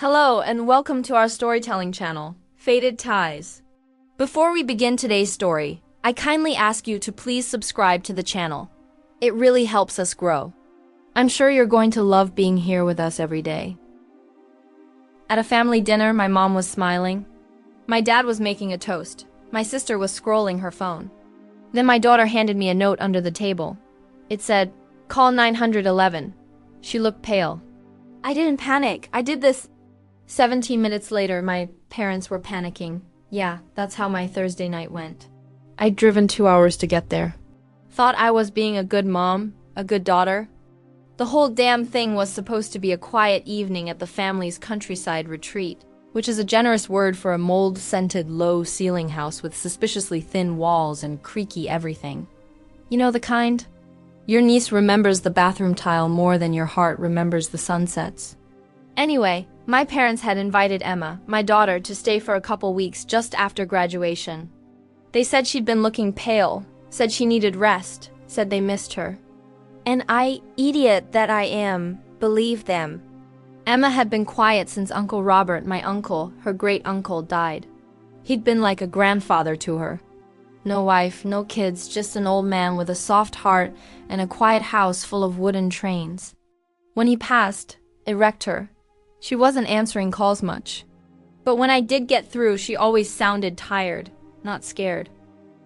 Hello and welcome to our storytelling channel, Fated Ties. Before we begin today's story, I kindly ask you to please subscribe to the channel. It really helps us grow. I'm sure you're going to love being here with us every day. At a family dinner, my mom was smiling. My dad was making a toast. My sister was scrolling her phone. Then my daughter handed me a note under the table. It said, "Call 911. She looked pale. I didn't panic. I did this. 17 minutes later, my parents were panicking. Yeah, that's how my Thursday night went. I'd driven 2 hours to get there. Thought I was being a good mom, a good daughter. The whole damn thing was supposed to be a quiet evening at the family's countryside retreat, which is a generous word for a mold-scented low-ceiling house with suspiciously thin walls and creaky everything. You know the kind? Your niece remembers the bathroom tile more than your heart remembers the sunsets. Anyway, my parents had invited Emma, my daughter, to stay for a couple weeks just after graduation. They said she'd been looking pale, said she needed rest, said they missed her. And I, idiot that I am, believed them. Emma had been quiet since Uncle Robert, my uncle, her great-uncle, died. He'd been like a grandfather to her. No wife, no kids, just an old man with a soft heart and a quiet house full of wooden trains. When he passed, it wrecked her. She wasn't answering calls much. But when I did get through, she always sounded tired, not scared.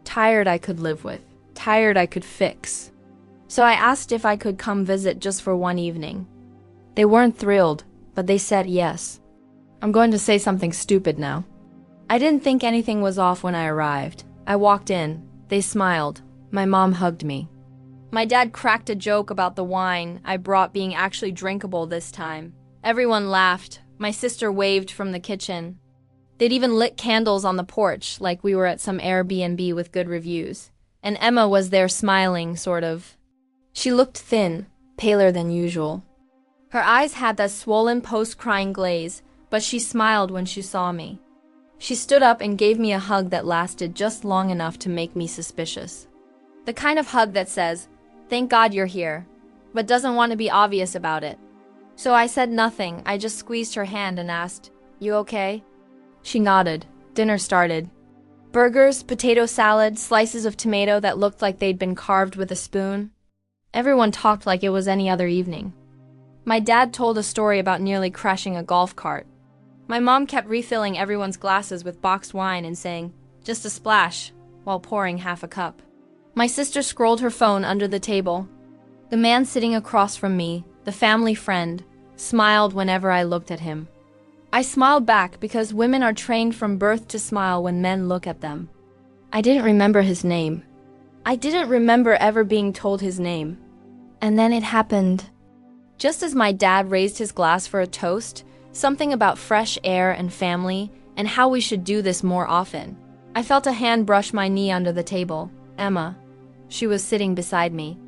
Tired I could live with. Tired I could fix. So I asked if I could come visit just for one evening. They weren't thrilled, but they said yes. I'm going to say something stupid now. I didn't think anything was off when I arrived. I walked in. They smiled. My mom hugged me. My dad cracked a joke about the wine I brought being actually drinkable this time. Everyone laughed. My sister waved from the kitchen. They'd even lit candles on the porch, like we were at some Airbnb with good reviews. And Emma was there smiling, sort of. She looked thin, paler than usual. Her eyes had that swollen post-crying glaze, but she smiled when she saw me. She stood up and gave me a hug that lasted just long enough to make me suspicious. The kind of hug that says, "Thank God you're here," but doesn't want to be obvious about it. So I said nothing. I just squeezed her hand and asked, "You okay?" She nodded. Dinner started. Burgers, potato salad, slices of tomato that looked like they'd been carved with a spoon. Everyone talked like it was any other evening. My dad told a story about nearly crashing a golf cart. My mom kept refilling everyone's glasses with boxed wine and saying, "Just a splash," while pouring half a cup. My sister scrolled her phone under the table. The man sitting across from me, the family friend, smiled whenever I looked at him. I smiled back because women are trained from birth to smile when men look at them. I didn't remember his name. I didn't remember ever being told his name. And then it happened. Just as my dad raised his glass for a toast, something about fresh air and family, and how we should do this more often, I felt a hand brush my knee under the table. Emma. She was sitting beside me.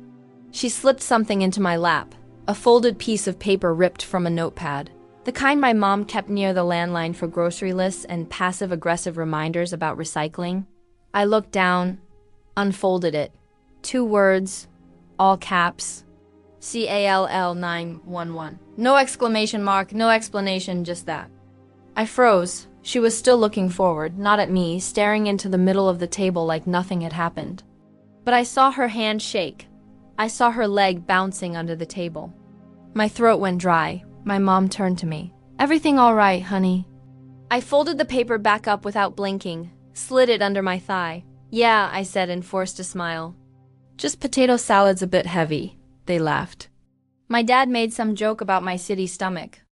She slipped something into my lap, a folded piece of paper ripped from a notepad, the kind my mom kept near the landline for grocery lists and passive-aggressive reminders about recycling. I looked down, unfolded it. 2 words, all caps. CALL 911. No exclamation mark, no explanation, just that. I froze. She was still looking forward, not at me, staring into the middle of the table like nothing had happened. But I saw her hand shake. I saw her leg bouncing under the table. My throat went dry. My mom turned to me. "Everything all right, honey?" I folded the paper back up without blinking, slid it under my thigh. "Yeah," I said and forced a smile. "Just potato salad's a bit heavy." They laughed. My dad made some joke about my city stomach.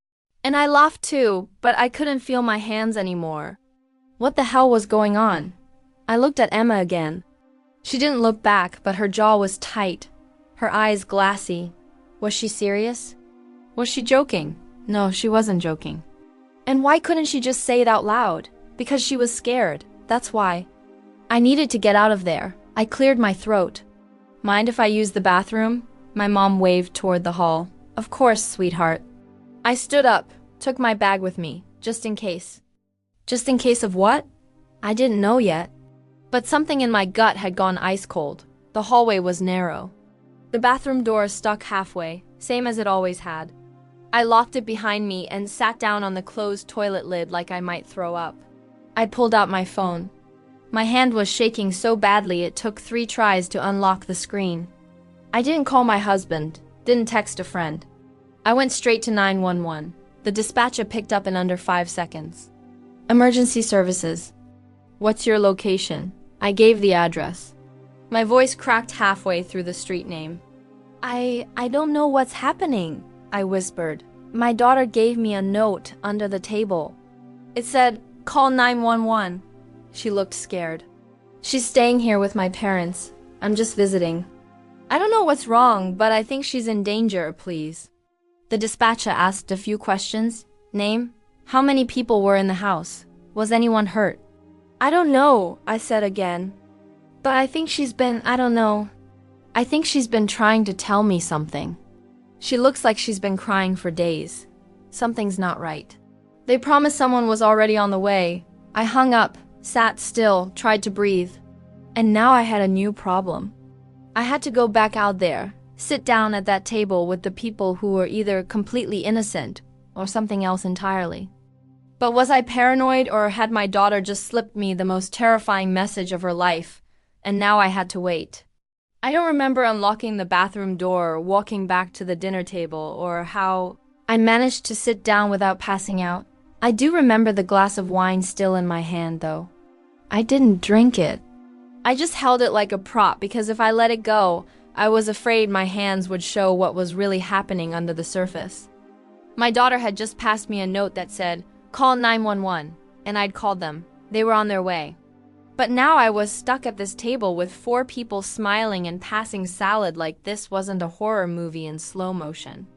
And I laughed too, but I couldn't feel my hands anymore. What the hell was going on? I looked at Emma again. She didn't look back, but her jaw was tight, her eyes glassy. Was she serious? Was she joking? No, she wasn't joking. And why couldn't she just say it out loud? Because she was scared, that's why. I needed to get out of there. I cleared my throat. "Mind if I use the bathroom?" My mom waved toward the hall. "Of course, sweetheart." I stood up, took my bag with me, just in case. Just in case of what? I didn't know yet. But something in my gut had gone ice cold. The hallway was narrow. The bathroom door stuck halfway, same as it always had. I locked it behind me and sat down on the closed toilet lid like I might throw up. I pulled out my phone. My hand was shaking so badly it took 3 tries to unlock the screen. I didn't call my husband, didn't text a friend. I went straight to 911. The dispatcher picked up in under 5 seconds. Emergency services. What's your location? I gave the address. My voice cracked halfway through the street name. I don't know what's happening, I whispered. My daughter gave me a note under the table. It said, call 911. She looked scared. She's staying here with my parents. I'm just visiting. I don't know what's wrong, but I think she's in danger, please. The dispatcher asked a few questions. Name? How many people were in the house? Was anyone hurt? I don't know, I said again. But I think I think she's been trying to tell me something. She looks like she's been crying for days. Something's not right. They promised someone was already on the way. I hung up, sat still, tried to breathe. And now I had a new problem. I had to go back out there, sit down at that table with the people who were either completely innocent or something else entirely. But was I paranoid, or had my daughter just slipped me the most terrifying message of her life, and now I had to wait? I don't remember unlocking the bathroom door, or walking back to the dinner table, or how I managed to sit down without passing out. I do remember the glass of wine still in my hand, though. I didn't drink it. I just held it like a prop because if I let it go, I was afraid my hands would show what was really happening under the surface. My daughter had just passed me a note that said, call 911, and I'd called them. They were on their way. But now I was stuck at this table with 4 people smiling and passing salad like this wasn't a horror movie in slow motion.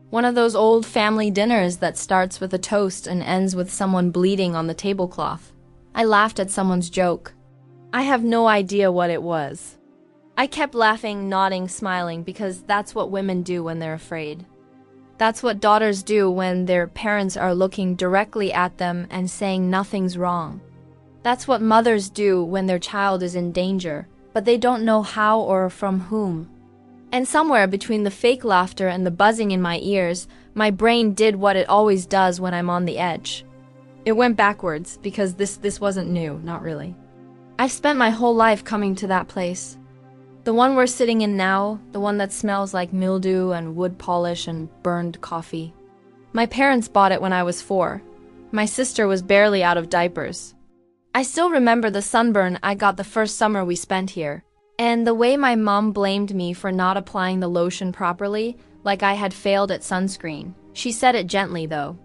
One of those old family dinners that starts with a toast and ends with someone bleeding on the tablecloth. I laughed at someone's joke. I have no idea what it was. I kept laughing, nodding, smiling because that's what women do when they're afraid. That's what daughters do when their parents are looking directly at them and saying nothing's wrong. That's what mothers do when their child is in danger, but they don't know how or from whom. And somewhere between the fake laughter and the buzzing in my ears, my brain did what it always does when I'm on the edge. It went backwards because this wasn't new, not really. I've spent my whole life coming to that place. The one we're sitting in now, the one that smells like mildew and wood polish and burned coffee. My parents bought it when I was 4. My sister was barely out of diapers. I still remember the sunburn I got the first summer we spent here, and the way my mom blamed me for not applying the lotion properly, like I had failed at sunscreen. She said it gently, though.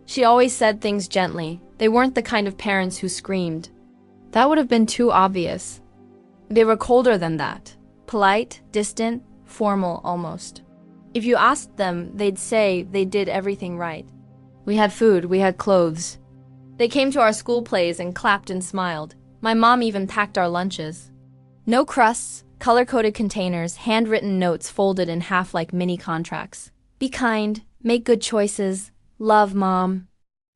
She always said things gently. They weren't the kind of parents who screamed. That would have been too obvious. They were colder than that. Polite, distant, formal almost. If you asked them, they'd say they did everything right. We had food, we had clothes. They came to our school plays and clapped and smiled. My mom even packed our lunches. No crusts, color-coded containers, handwritten notes folded in half like mini contracts. Be kind, make good choices, love Mom.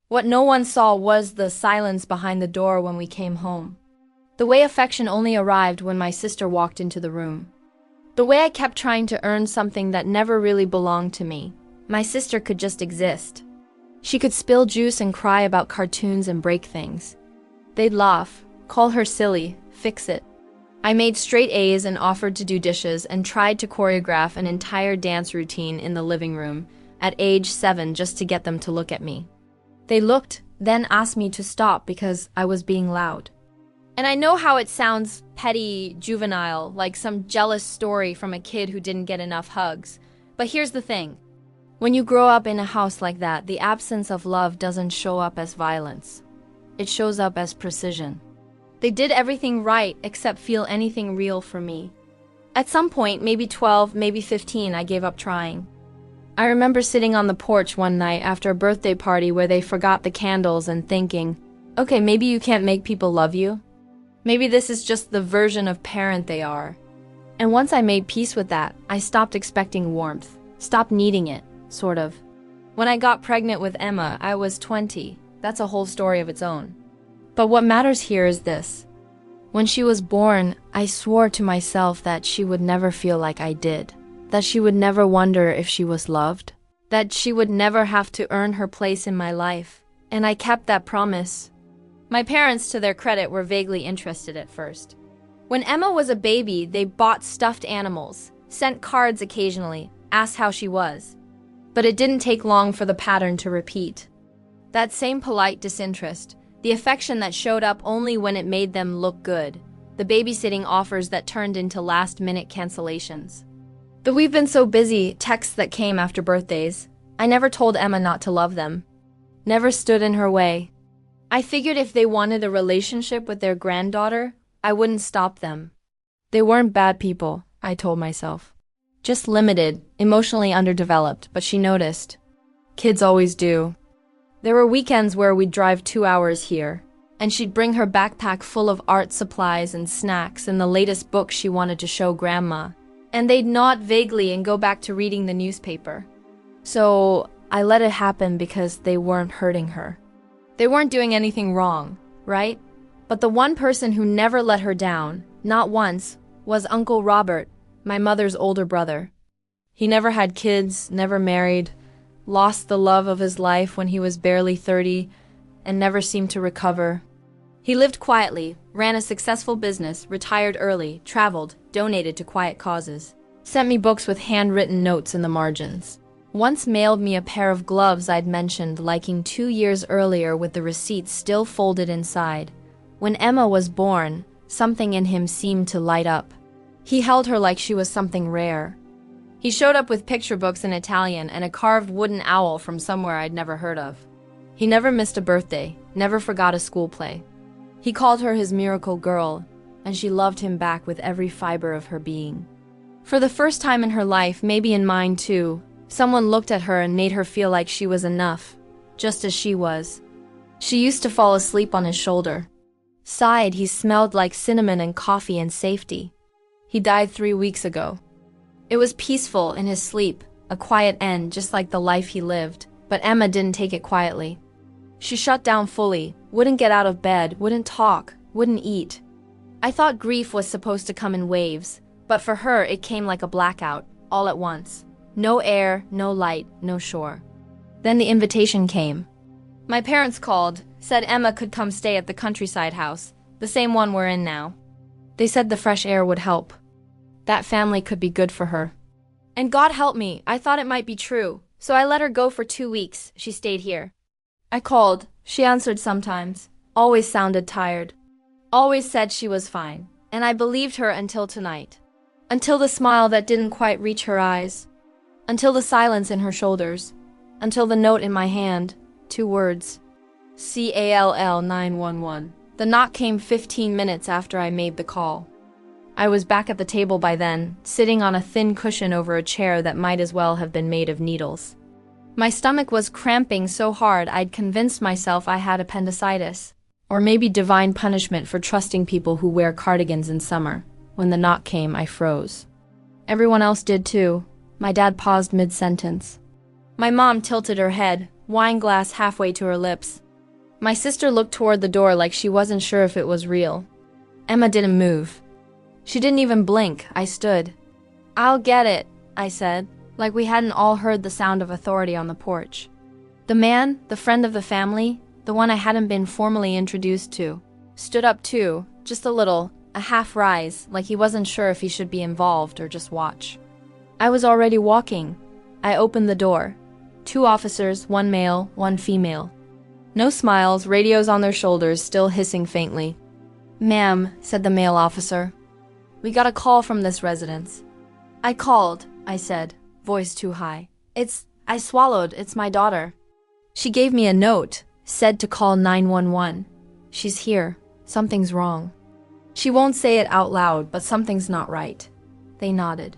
What no one saw was the silence behind the door when we came home. The way affection only arrived when my sister walked into the room. The way I kept trying to earn something that never really belonged to me. My sister could just exist. She could spill juice and cry about cartoons and break things. They'd laugh, call her silly, fix it. I made straight A's and offered to do dishes and tried to choreograph an entire dance routine in the living room at age 7 just to get them to look at me. They looked, then asked me to stop because I was being loud. And I know how it sounds petty, juvenile, like some jealous story from a kid who didn't get enough hugs. But here's the thing. When you grow up in a house like that, the absence of love doesn't show up as violence. It shows up as precision. They did everything right except feel anything real for me. At some point, maybe 12, maybe 15, I gave up trying. I remember sitting on the porch one night after a birthday party where they forgot the candles and thinking, okay, maybe you can't make people love you. Maybe this is just the version of parent they are. And once I made peace with that, I stopped expecting warmth, stopped needing it, sort of. When I got pregnant with Emma, I was 20. That's a whole story of its own. But what matters here is this. When she was born, I swore to myself that she would never feel like I did, that she would never wonder if she was loved. that she would never have to earn her place in my life, and I kept that promise. My parents, to their credit, were vaguely interested at first. When Emma was a baby, they bought stuffed animals, sent cards occasionally, asked how she was. But it didn't take long for the pattern to repeat. That same polite disinterest, the affection that showed up only when it made them look good, the babysitting offers that turned into last-minute cancellations. The "we've been so busy" texts that came after birthdays. I never told Emma not to love them. Never stood in her way. I figured if they wanted a relationship with their granddaughter, I wouldn't stop them. They weren't bad people, I told myself. Just limited, emotionally underdeveloped, but she noticed. Kids always do. There were weekends where we'd drive 2 hours here, and she'd bring her backpack full of art supplies and snacks and the latest book she wanted to show Grandma. And they'd nod vaguely and go back to reading the newspaper. So I let it happen because they weren't hurting her. They weren't doing anything wrong, right? But the one person who never let her down, not once, was Uncle Robert, my mother's older brother. He never had kids, never married, lost the love of his life when he was barely 30, and never seemed to recover. He lived quietly, ran a successful business, retired early, traveled, donated to quiet causes, sent me books with handwritten notes in the margins. Once mailed me a pair of gloves I'd mentioned liking 2 years earlier with the receipts still folded inside. When Emma was born, something in him seemed to light up. He held her like she was something rare. He showed up with picture books in Italian and a carved wooden owl from somewhere I'd never heard of. He never missed a birthday, never forgot a school play. He called her his miracle girl, and she loved him back with every fiber of her being. For the first time in her life, maybe in mine too, someone looked at her and made her feel like she was enough, just as she was. She used to fall asleep on his shoulder. Sighed, he smelled like cinnamon and coffee and safety. He died 3 weeks ago. It was peaceful in his sleep, a quiet end just like the life he lived, but Emma didn't take it quietly. She shut down fully, wouldn't get out of bed, wouldn't talk, wouldn't eat. I thought grief was supposed to come in waves, but for her it came like a blackout, all at once. No air, no light, no shore. Then the invitation came. My parents called, said Emma could come stay at the countryside house, the same one we're in now. They said the fresh air would help. That family could be good for her. And God help me, I thought it might be true, so I let her go for 2 weeks. She stayed here. I called. She answered sometimes. Always sounded tired. Always said she was fine, and I believed her until tonight. Until the smile that didn't quite reach her eyes. Until the silence in her shoulders. Until the note in my hand. 2 words. CALL 911. The knock came 15 minutes after I made the call. I was back at the table by then, sitting on a thin cushion over a chair that might as well have been made of needles. My stomach was cramping so hard I'd convinced myself I had appendicitis. Or maybe divine punishment for trusting people who wear cardigans in summer. When the knock came, I froze. Everyone else did too. My dad paused mid-sentence. My mom tilted her head, wine glass halfway to her lips. My sister looked toward the door like she wasn't sure if it was real. Emma didn't move. She didn't even blink. I stood. "I'll get it," I said, like we hadn't all heard the sound of authority on the porch. The man, the friend of the family, the one I hadn't been formally introduced to, stood up too, just a little, a half rise, like he wasn't sure if he should be involved or just watch. I was already walking. I opened the door. 2 officers, 1 male, 1 female. No smiles, radios on their shoulders, still hissing faintly. "Ma'am," said the male officer, "we got a call from this residence." "I called," I said, voice too high. I swallowed, it's my daughter. She gave me a note, said to call 911. She's here. Something's wrong. She won't say it out loud, but something's not right. They nodded.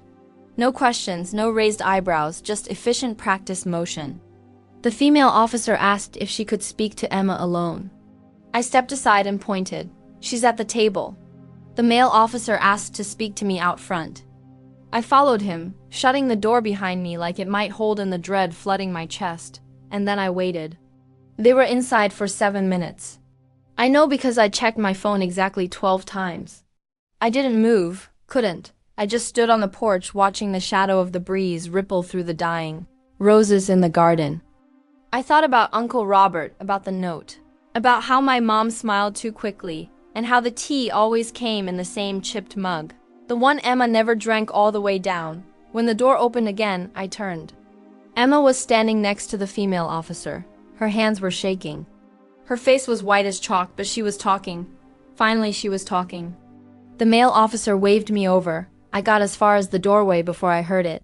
No questions, no raised eyebrows, just efficient practice motion. The female officer asked if she could speak to Emma alone. I stepped aside and pointed. "She's at the table." The male officer asked to speak to me out front. I followed him, shutting the door behind me like it might hold in the dread flooding my chest, and then I waited. They were inside for 7 minutes. I know because I checked my phone exactly 12 times. I didn't move, couldn't. I just stood on the porch watching the shadow of the breeze ripple through the dying. Roses in the garden. I thought about Uncle Robert, about the note, about how my mom smiled too quickly, and how the tea always came in the same chipped mug. The one Emma never drank all the way down. When the door opened again, I turned. Emma was standing next to the female officer. Her hands were shaking. Her face was white as chalk, but she was talking. Finally, she was talking. The male officer waved me over. I got as far as the doorway before I heard it.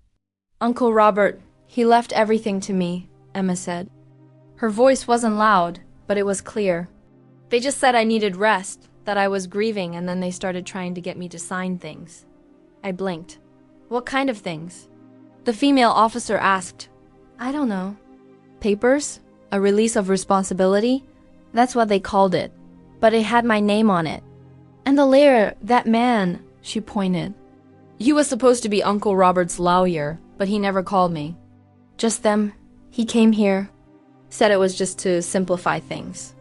Uncle Robert, he left everything to me, Emma said. Her voice wasn't loud, but it was clear. They just said I needed rest, that I was grieving, and then they started trying to get me to sign things. I blinked. What kind of things? The female officer asked. I don't know. Papers? A release of responsibility? That's what they called it. But it had my name on it. And the lawyer, that man, she pointed. He was supposed to be Uncle Robert's lawyer, but he never called me. Just them. He came here. Said it was just to simplify things.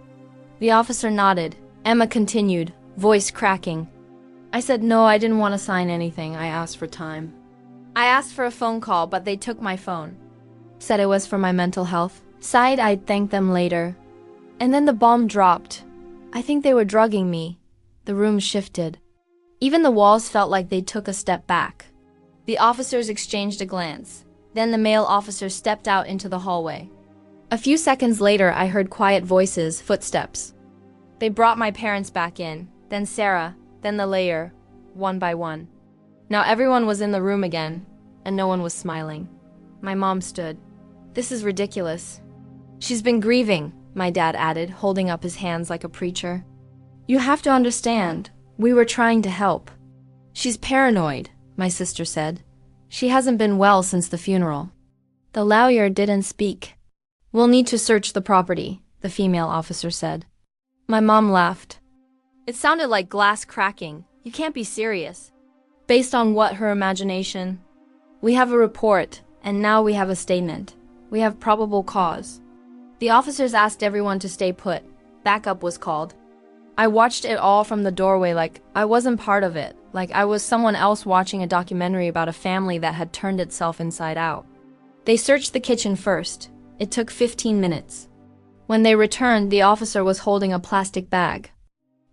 The officer nodded. Emma continued, voice cracking. I said no, I didn't want to sign anything. I asked for time. I asked for a phone call, but they took my phone. Said it was for my mental health. Sighed I'd thank them later. And then the bomb dropped. I think they were drugging me. The room shifted. Even the walls felt like they took a step back. The officers exchanged a glance. Then the male officer stepped out into the hallway. A few seconds later, I heard quiet voices, footsteps. They brought my parents back in, then Sarah, then the lawyer, one by one. Now everyone was in the room again, and no one was smiling. My mom stood. This is ridiculous. She's been grieving, my dad added, holding up his hands like a preacher. You have to understand, we were trying to help. She's paranoid, my sister said. She hasn't been well since the funeral. The lawyer didn't speak. We'll need to search the property, the female officer said. My mom laughed. It sounded like glass cracking. You can't be serious. Based on what, her imagination? We have a report, and now we have a statement. We have probable cause. The officers asked everyone to stay put. Backup was called. I watched it all from the doorway like I wasn't part of it, like I was someone else watching a documentary about a family that had turned itself inside out. They searched the kitchen first. It took 15 minutes. When they returned, the officer was holding a plastic bag.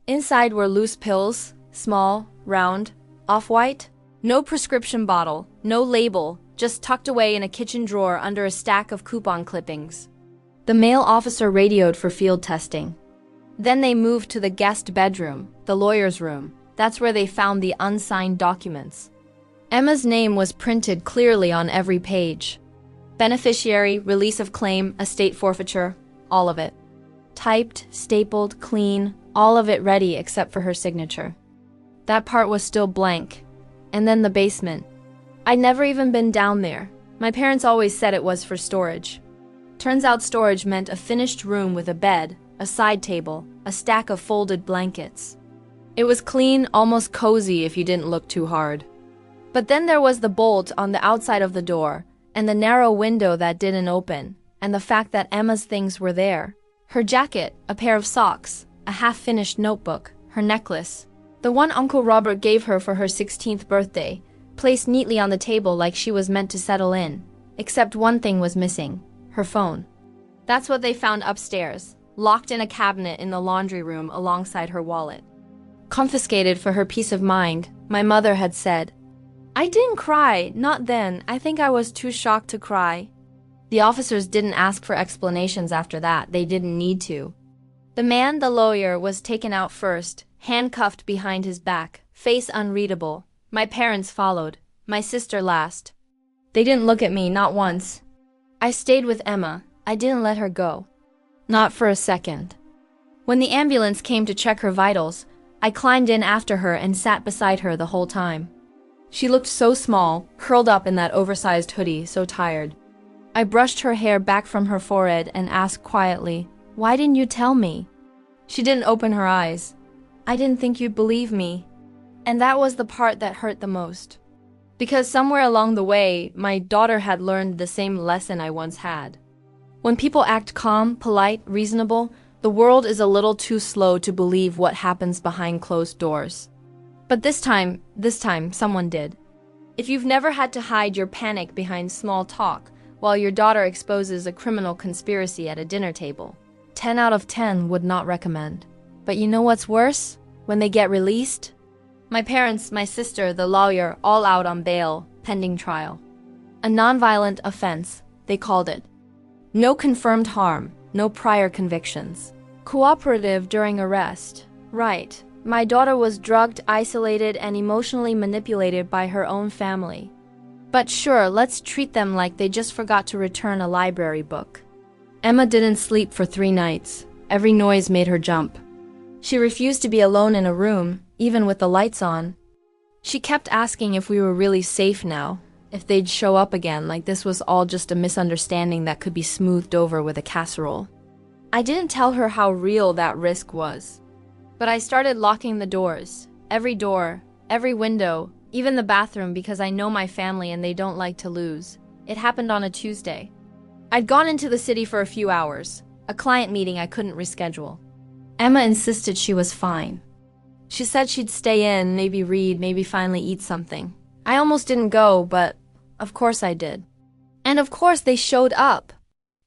Inside were loose pills, small, round, off-white. No prescription bottle, no label, just tucked away in a kitchen drawer under a stack of coupon clippings. The male officer radioed for field testing. Then they moved to the guest bedroom, the lawyer's room. That's where they found the unsigned documents. Emma's name was printed clearly on every page. Beneficiary, release of claim, estate forfeiture, all of it. Typed, stapled, clean, all of it ready except for her signature. That part was still blank. And then the basement. I'd never even been down there. My parents always said it was for storage. Turns out storage meant a finished room with a bed, a side table, a stack of folded blankets. It was clean, almost cozy if you didn't look too hard. But then there was the bolt on the outside of the door, and the narrow window that didn't open, and the fact that Emma's things were there. Her jacket, a pair of socks, a half-finished notebook, her necklace, the one Uncle Robert gave her for her 16th birthday, placed neatly on the table like she was meant to settle in. Except one thing was missing, her phone. That's what they found upstairs, locked in a cabinet in the laundry room alongside her wallet. Confiscated for her peace of mind, my mother had said. I didn't cry, not then. I think I was too shocked to cry. The officers didn't ask for explanations after that. They didn't need to. The man, the lawyer, was taken out first, handcuffed behind his back, face unreadable. My parents followed, my sister last. They didn't look at me, not once. I stayed with Emma. I didn't let her go. Not for a second. When the ambulance came to check her vitals, I climbed in after her and sat beside her the whole time. She looked so small, curled up in that oversized hoodie, so tired. I brushed her hair back from her forehead and asked quietly, "Why didn't you tell me?" She didn't open her eyes. I didn't think you'd believe me. And that was the part that hurt the most. Because somewhere along the way, my daughter had learned the same lesson I once had. When people act calm, polite, reasonable, the world is a little too slow to believe what happens behind closed doors. But this time, someone did. If you've never had to hide your panic behind small talk, while your daughter exposes a criminal conspiracy at a dinner table. 10 out of 10 would not recommend. But you know what's worse? When they get released? My parents, my sister, the lawyer, all out on bail, pending trial. A nonviolent offense, they called it. No confirmed harm, no prior convictions. Cooperative during arrest. Right. My daughter was drugged, isolated, and emotionally manipulated by her own family. But sure, let's treat them like they just forgot to return a library book. Emma didn't sleep for 3 nights. Every noise made her jump. She refused to be alone in a room, even with the lights on. She kept asking if we were really safe now, if they'd show up again, like this was all just a misunderstanding that could be smoothed over with a casserole. I didn't tell her how real that risk was. But I started locking the doors, every door, every window, even the bathroom, because I know my family and they don't like to lose. It happened on a Tuesday. I'd gone into the city for a few hours, a client meeting I couldn't reschedule. Emma insisted she was fine. She said she'd stay in, maybe read, maybe finally eat something. I almost didn't go, but of course I did. And of course they showed up.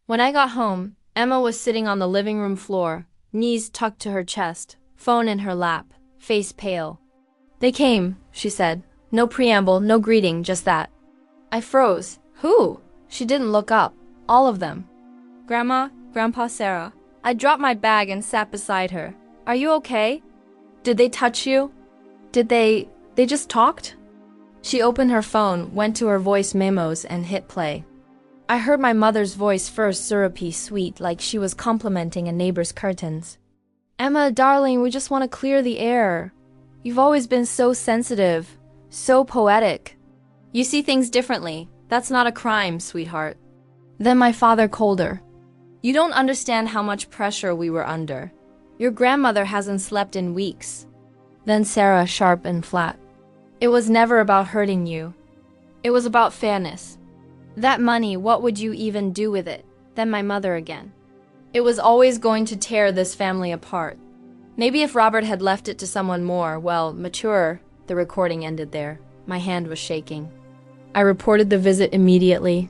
When I got home, Emma was sitting on the living room floor, knees tucked to her chest, phone in her lap, face pale. They came, she said. No preamble, no greeting, just that. I froze. Who? She didn't look up. All of them. Grandma, Grandpa, Sarah. I dropped my bag and sat beside her. Are you okay? Did they touch you? Did they just talked? She opened her phone, went to her voice memos, and hit play. I heard my mother's voice first, syrupy, sweet, like she was complimenting a neighbor's curtains. Emma, darling, we just want to clear the air. You've always been so sensitive, so poetic. You see things differently. That's not a crime, sweetheart. Then my father colder. You don't understand how much pressure we were under. Your grandmother hasn't slept in weeks. Then Sarah, sharp and flat. It was never about hurting you. It was about fairness. That money, what would you even do with it? Then my mother again. It was always going to tear this family apart. Maybe if Robert had left it to someone more, well, mature. The recording ended there. My hand was shaking. I reported the visit immediately.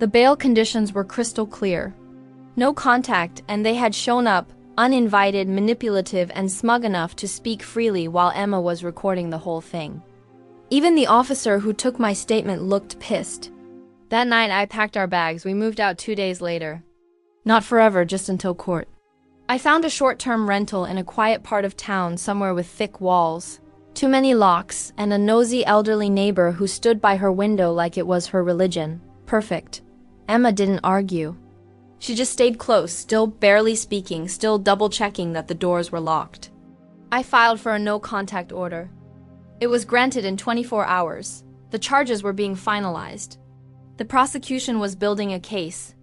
The bail conditions were crystal clear. No contact, and they had shown up, uninvited, manipulative, and smug enough to speak freely while Emma was recording the whole thing. Even the officer who took my statement looked pissed. That night I packed our bags. We moved out 2 days later. Not forever, just until court. I found a short-term rental in a quiet part of town somewhere with thick walls, too many locks, and a nosy elderly neighbor who stood by her window like it was her religion. Perfect. Emma didn't argue. She just stayed close, still barely speaking, still double-checking that the doors were locked. I filed for a no-contact order. It was granted in 24 hours. The charges were being finalized. The prosecution was building a case.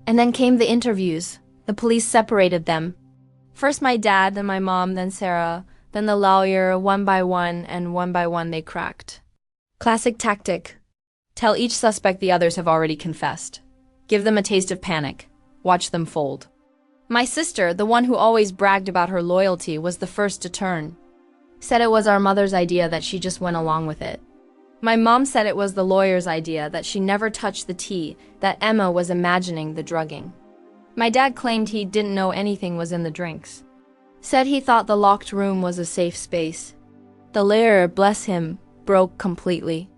And then came the interviews. The police separated them. First my dad, then my mom, then Sarah, then the lawyer, one by one, and one by one they cracked. Classic tactic. Tell each suspect the others have already confessed. Give them a taste of panic. Watch them fold. My sister, the one who always bragged about her loyalty, was the first to turn. Said it was our mother's idea, that she just went along with it. My mom said it was the lawyer's idea, that she never touched the tea, that Emma was imagining the drugging. My dad claimed he didn't know anything was in the drinks. Said he thought the locked room was a safe space. The lawyer, bless him, broke completely.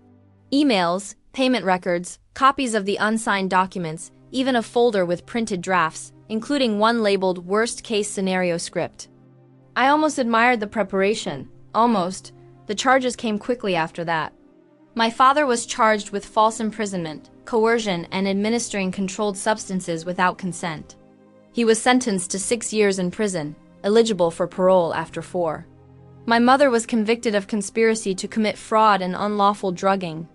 Emails, payment records, copies of the unsigned documents, even a folder with printed drafts, including one labeled worst-case scenario script. I almost admired the preparation. Almost. The charges came quickly after that. My father was charged with false imprisonment, coercion, and administering controlled substances without consent. He was sentenced to 6 years in prison, eligible for parole after 4. My mother was convicted of conspiracy to commit fraud and unlawful drugging.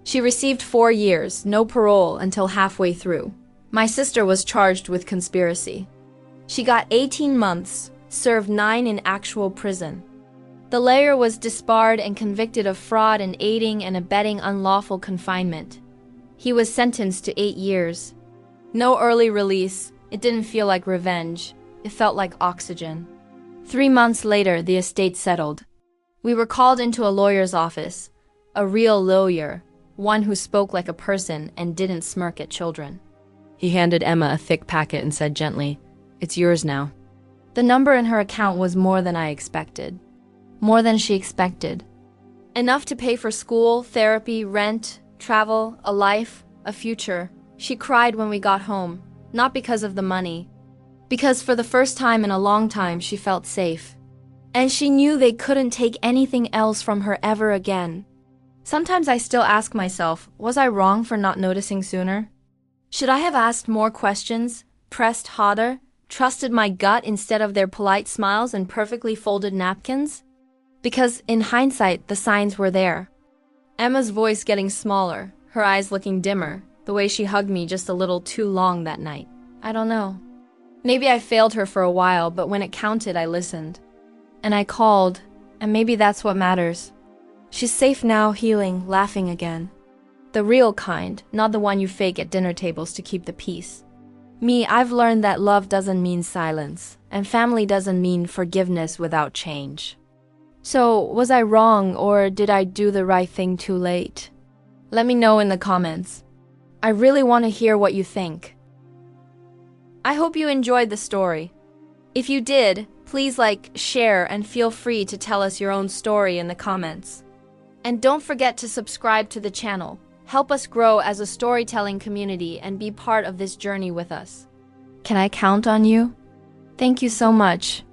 She received 4 years, no parole until halfway through. My sister was charged with conspiracy. She got 18 months, served 9 in actual prison. The lawyer was disbarred and convicted of fraud and aiding and abetting unlawful confinement. He was sentenced to 8 years. No early release. It didn't feel like revenge. It felt like oxygen. 3 months later, the estate settled. We were called into a lawyer's office. A real lawyer. one who spoke like a person and didn't smirk at children. He handed Emma a thick packet and said gently, "It's yours now." The number in her account was more than I expected. More than she expected. Enough to pay for school, therapy, rent, travel, a life, a future. She cried when we got home, not because of the money, because for the first time in a long time she felt safe. And she knew they couldn't take anything else from her ever again. Sometimes I still ask myself, was I wrong for not noticing sooner? Should I have asked more questions, pressed harder, trusted my gut instead of their polite smiles and perfectly folded napkins? Because in hindsight, the signs were there. Emma's voice getting smaller, her eyes looking dimmer, the way she hugged me just a little too long that night. I don't know. Maybe I failed her for a while, but when it counted, I listened. And I called, and maybe that's what matters. She's safe now, healing, laughing again. The real kind, not the one you fake at dinner tables to keep the peace. Me, I've learned that love doesn't mean silence, and family doesn't mean forgiveness without change. So, was I wrong, or did I do the right thing too late? Let me know in the comments. I really want to hear what you think. I hope you enjoyed the story. If you did, please like, share, and feel free to tell us your own story in the comments. And don't forget to subscribe to the channel. Help us grow as a storytelling community and be part of this journey with us. Can I count on you? Thank you so much.